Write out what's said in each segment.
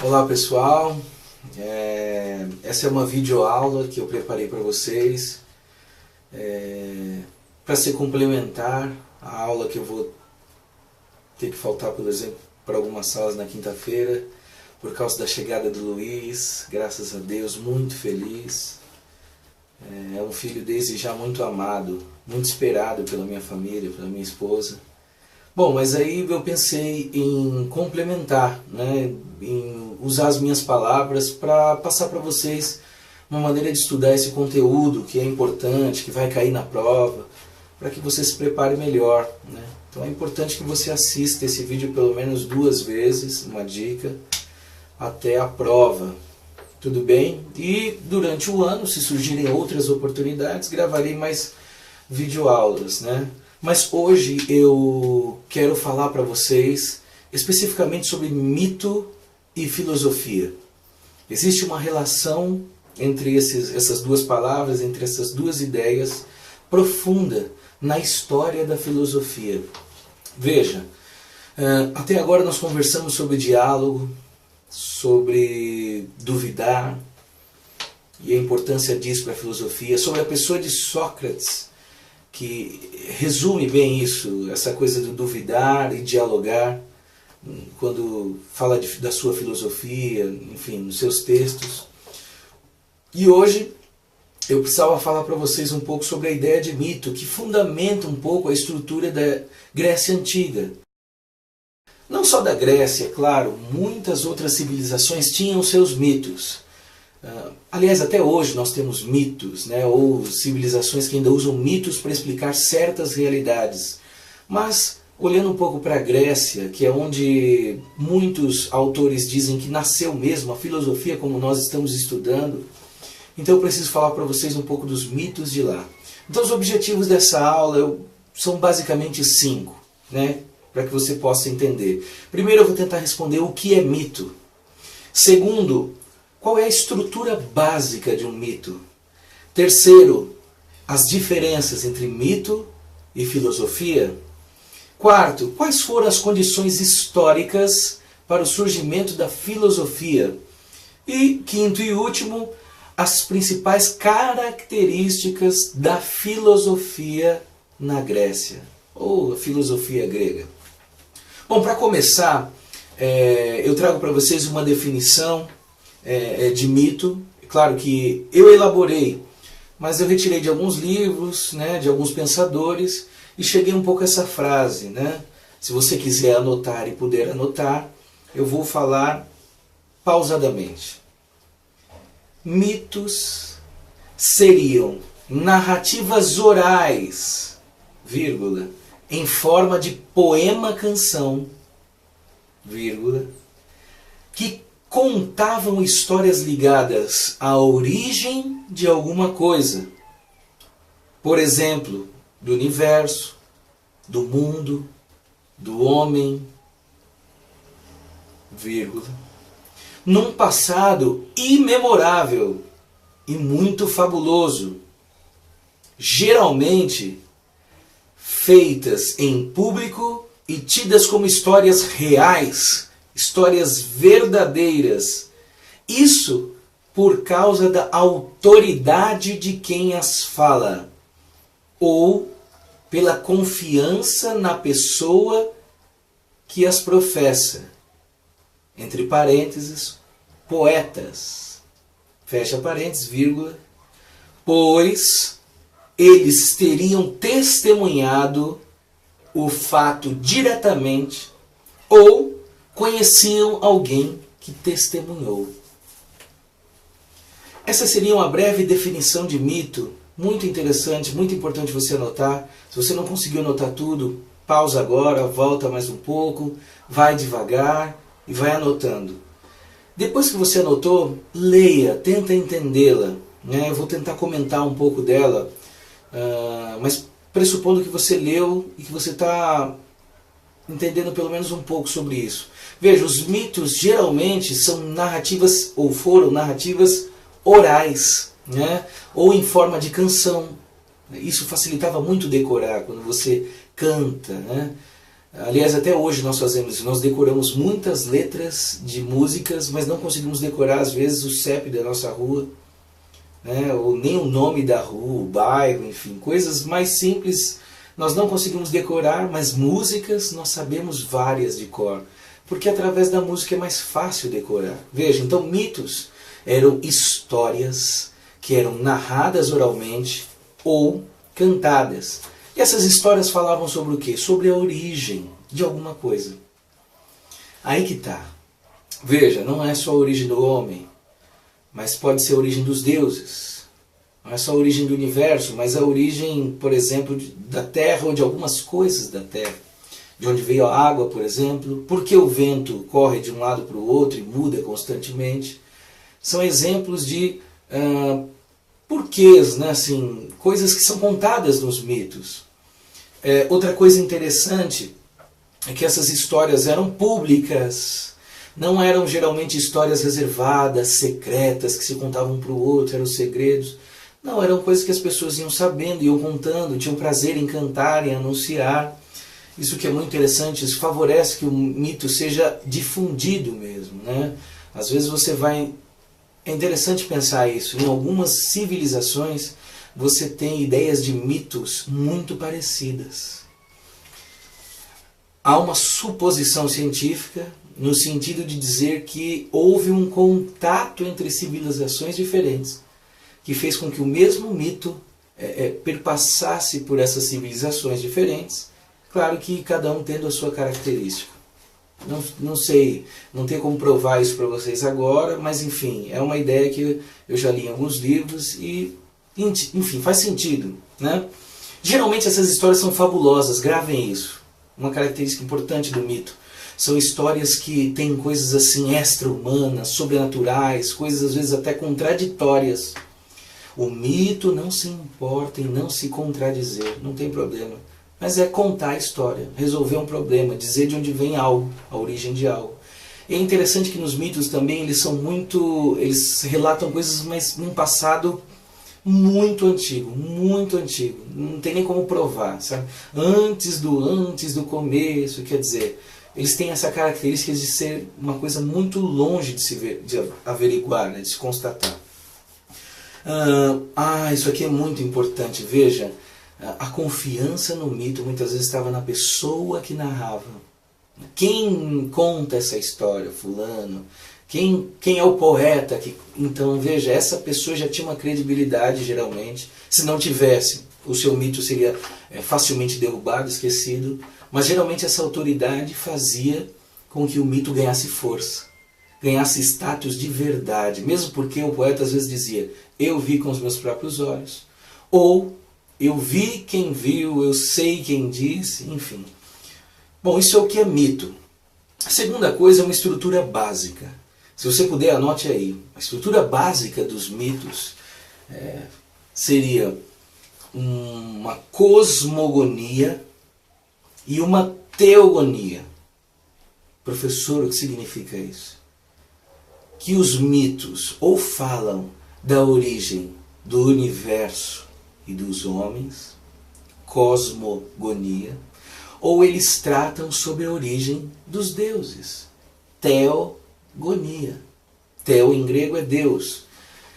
Olá pessoal, essa é uma videoaula que eu preparei para vocês para ser complementar à aula que eu vou ter que faltar, por exemplo, para algumas salas na quinta-feira por causa da chegada do Luiz, graças a Deus, muito feliz. É um filho desde já muito amado, muito esperado pela minha família, pela minha esposa. Bom, mas aí eu pensei em complementar, em usar as minhas palavras para passar para vocês uma maneira de estudar esse conteúdo que é importante, que vai cair na prova, para que você se prepare melhor. Então é importante que você assista esse vídeo pelo menos 2 vezes, uma dica, até a prova. Tudo bem? E durante o ano, se surgirem outras oportunidades, gravarei mais videoaulas, Mas hoje eu quero falar para vocês especificamente sobre mito e filosofia. Existe uma relação entre essas duas palavras, entre essas duas ideias, profunda na história da filosofia. Veja, até agora nós conversamos sobre diálogo, sobre duvidar e a importância disso para a filosofia, sobre a pessoa de Sócrates, que resume bem isso, essa coisa do duvidar e dialogar, quando fala da sua filosofia, enfim, nos seus textos. E hoje eu precisava falar para vocês um pouco sobre a ideia de mito, que fundamenta um pouco a estrutura da Grécia Antiga. Não só da Grécia, claro, muitas outras civilizações tinham seus mitos. Aliás, até hoje nós temos mitos, ou civilizações que ainda usam mitos para explicar certas realidades. Mas, olhando um pouco para a Grécia, que é onde muitos autores dizem que nasceu mesmo a filosofia como nós estamos estudando, então eu preciso falar para vocês um pouco dos mitos de lá. Então os objetivos dessa aula são basicamente 5, para que você possa entender. Primeiro eu vou tentar responder o que é mito. Segundo, qual é a estrutura básica de um mito? Terceiro, as diferenças entre mito e filosofia. Quarto, quais foram as condições históricas para o surgimento da filosofia? E quinto e último, as principais características da filosofia na Grécia, ou a filosofia grega. Bom, para começar, eu trago para vocês uma definição de mito. Claro que eu elaborei, mas eu retirei de alguns livros, de alguns pensadores, e cheguei um pouco a essa frase. Se você quiser anotar e puder anotar, eu vou falar pausadamente. Mitos seriam narrativas orais, vírgula, em forma de poema-canção, vírgula, que contavam histórias ligadas à origem de alguma coisa. Por exemplo, do universo, do mundo, do homem, vírgula, num passado imemorável e muito fabuloso, geralmente feitas em público e tidas como histórias reais, histórias verdadeiras. Isso por causa da autoridade de quem as fala, ou pela confiança na pessoa que as professa. Entre parênteses, poetas, fecha parênteses, vírgula, pois eles teriam testemunhado o fato diretamente ou conheciam alguém que testemunhou. Essa seria uma breve definição de mito, muito interessante, muito importante você anotar. Se você não conseguiu anotar tudo, pausa agora, volta mais um pouco, vai devagar e vai anotando. Depois que você anotou, leia, tenta entendê-la. Eu vou tentar comentar um pouco dela, mas pressupondo que você leu e que você está entendendo pelo menos um pouco sobre isso. Veja, os mitos geralmente são narrativas, ou foram narrativas orais, ou em forma de canção. Isso facilitava muito decorar, quando você canta, Aliás, até hoje nós fazemos isso, nós decoramos muitas letras de músicas, mas não conseguimos decorar às vezes o CEP da nossa rua, né? Ou nem o nome da rua, o bairro, enfim, coisas mais simples nós não conseguimos decorar, mas músicas nós sabemos várias de cor, porque através da música é mais fácil decorar. Veja, então mitos eram histórias que eram narradas oralmente ou cantadas. E essas histórias falavam sobre o quê? Sobre a origem de alguma coisa. Aí que está. Veja, não é só a origem do homem, mas pode ser a origem dos deuses. Não é só a origem do universo, mas a origem, por exemplo, da terra ou de algumas coisas da terra. De onde veio a água, por exemplo. Por que o vento corre de um lado para o outro e muda constantemente. São exemplos de porquês, né? Assim, coisas que são contadas nos mitos. Outra coisa interessante é que essas histórias eram públicas. Não eram geralmente histórias reservadas, secretas, que se contavam um para o outro, eram segredos. Não, eram coisas que as pessoas iam sabendo, iam contando, tinham prazer em cantar, em anunciar. Isso que é muito interessante, isso favorece que o mito seja difundido mesmo, né? Às vezes você vai... É interessante pensar isso. Em algumas civilizações você tem ideias de mitos muito parecidas. Há uma suposição científica no sentido de dizer que houve um contato entre civilizações diferentes que fez com que o mesmo mito perpassasse por essas civilizações diferentes, claro que cada um tendo a sua característica. Não sei, não tenho como provar isso para vocês agora, mas enfim, é uma ideia que eu já li em alguns livros e, enfim, faz sentido, né? Geralmente essas histórias são fabulosas, gravem isso. Uma característica importante do mito. São histórias que têm coisas assim extra-humanas, sobrenaturais, coisas às vezes até contraditórias. O mito não se importa em não se contradizer, não tem problema. Mas é contar a história, resolver um problema, dizer de onde vem algo, a origem de algo. E é interessante que nos mitos também eles relatam coisas, mas num passado muito antigo, não tem nem como provar, sabe? Antes do começo, quer dizer, eles têm essa característica de ser uma coisa muito longe de se ver, de averiguar, né, de se constatar. Isso aqui é muito importante, veja, a confiança no mito muitas vezes estava na pessoa que narrava. Quem conta essa história? Fulano. Quem é o poeta? Então, veja, essa pessoa já tinha uma credibilidade, geralmente. Se não tivesse, o seu mito seria facilmente derrubado, esquecido. Mas, geralmente, essa autoridade fazia com que o mito ganhasse força, ganhasse status de verdade. Mesmo porque o poeta, às vezes, dizia: eu vi com os meus próprios olhos. Ou, eu vi quem viu, eu sei quem disse, enfim. Bom, isso é o que é mito. A segunda coisa é uma estrutura básica. Se você puder, anote aí. A estrutura básica dos mitos seria uma cosmogonia e uma teogonia. Professor, o que significa isso? Que os mitos ou falam da origem do universo e dos homens, cosmogonia, ou eles tratam sobre a origem dos deuses, teogonia. Teo em grego é Deus.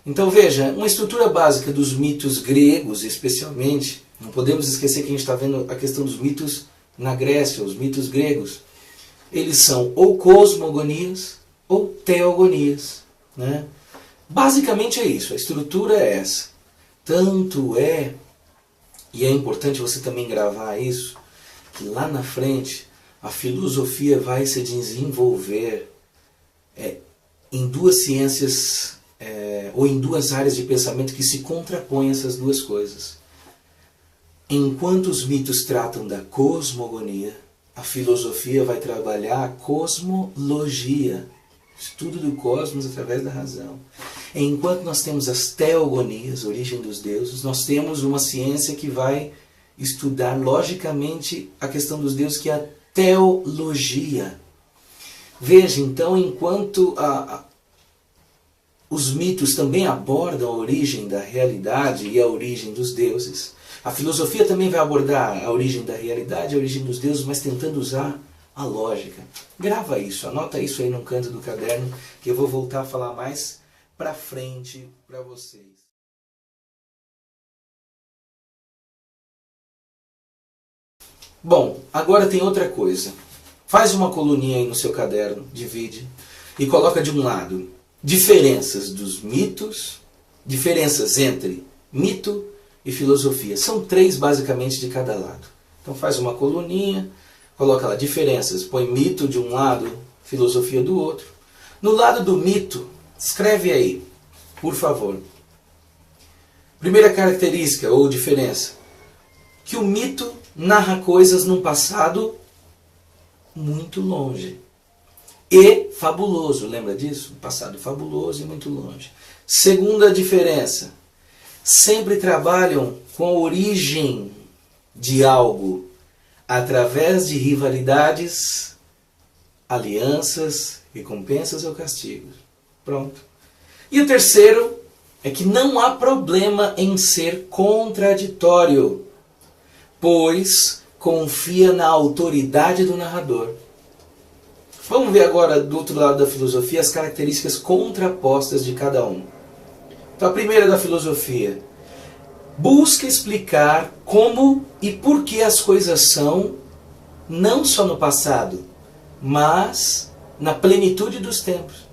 Então veja, uma estrutura básica dos mitos gregos, especialmente, não podemos esquecer que a gente está vendo a questão dos mitos na Grécia, os mitos gregos. Eles são ou cosmogonias ou teogonias, né? Basicamente é isso, a estrutura é essa. Tanto é, e é importante você também gravar isso, que lá na frente a filosofia vai se desenvolver em duas ciências ou em duas áreas de pensamento que se contrapõem essas duas coisas. Enquanto os mitos tratam da cosmogonia, a filosofia vai trabalhar a cosmologia, estudo do cosmos através da razão. Enquanto nós temos as teogonias, origem dos deuses, nós temos uma ciência que vai estudar logicamente a questão dos deuses, que é a teologia. Veja, então, enquanto os mitos também abordam a origem da realidade e a origem dos deuses, A filosofia também vai abordar a origem da realidade, a origem dos deuses, mas tentando usar a lógica. Grava isso, anota isso aí num canto do caderno, que eu vou voltar a falar mais pra frente para vocês. Bom, agora tem outra coisa. Faz uma coluninha aí no seu caderno, divide, e coloca de um lado diferenças dos mitos, diferenças entre mito e filosofia. São 3 basicamente de cada lado. Então faz uma coluninha, coloca lá diferenças, põe mito de um lado, filosofia do outro. No lado do mito, escreve aí, por favor. Primeira característica ou diferença, que o mito narra coisas num passado muito longe e fabuloso, lembra disso? Um passado fabuloso e muito longe. Segunda diferença, sempre trabalham com a origem de algo através de rivalidades, alianças, recompensas ou castigos. Pronto. E o terceiro é que não há problema em ser contraditório, pois confia na autoridade do narrador. Vamos ver agora do outro lado da filosofia as características contrapostas de cada um. Então a primeira da filosofia, busca explicar como e por que as coisas são, não só no passado, mas na plenitude dos tempos.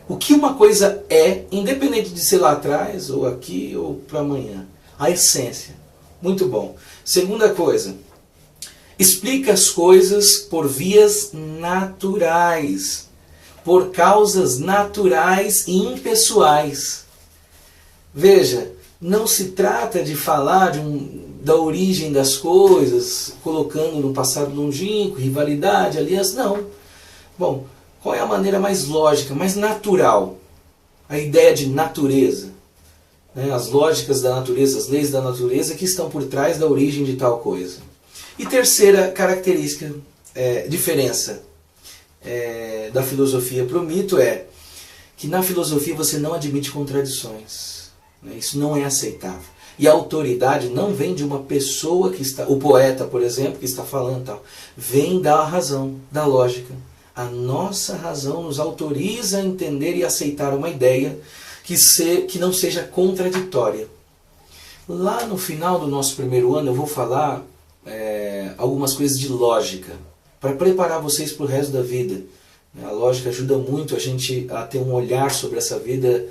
O que uma coisa é, independente de ser lá atrás, ou aqui, ou para amanhã. A essência. Muito bom. Segunda coisa, explica as coisas por vias naturais, por causas naturais e impessoais. Veja, não se trata de falar da origem das coisas, colocando no passado longínquo, rivalidade, aliança, não. Bom, qual é a maneira mais lógica, mais natural? A ideia de natureza. As lógicas da natureza, as leis da natureza que estão por trás da origem de tal coisa. E terceira característica, diferença da filosofia para o mito é que na filosofia você não admite contradições. Isso não é aceitável. E a autoridade não vem de uma pessoa que está, o poeta, por exemplo, que está falando tal, vem da razão, da lógica. A nossa razão nos autoriza a entender e aceitar uma ideia que não seja contraditória. Lá no final do nosso primeiro ano eu vou falar algumas coisas de lógica, para preparar vocês para o resto da vida. A lógica ajuda muito a gente a ter um olhar sobre essa vida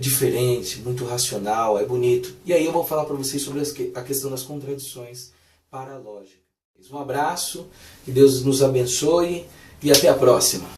diferente, muito racional, é bonito. E aí eu vou falar para vocês sobre a questão das contradições para a lógica. Um abraço, que Deus nos abençoe e até a próxima.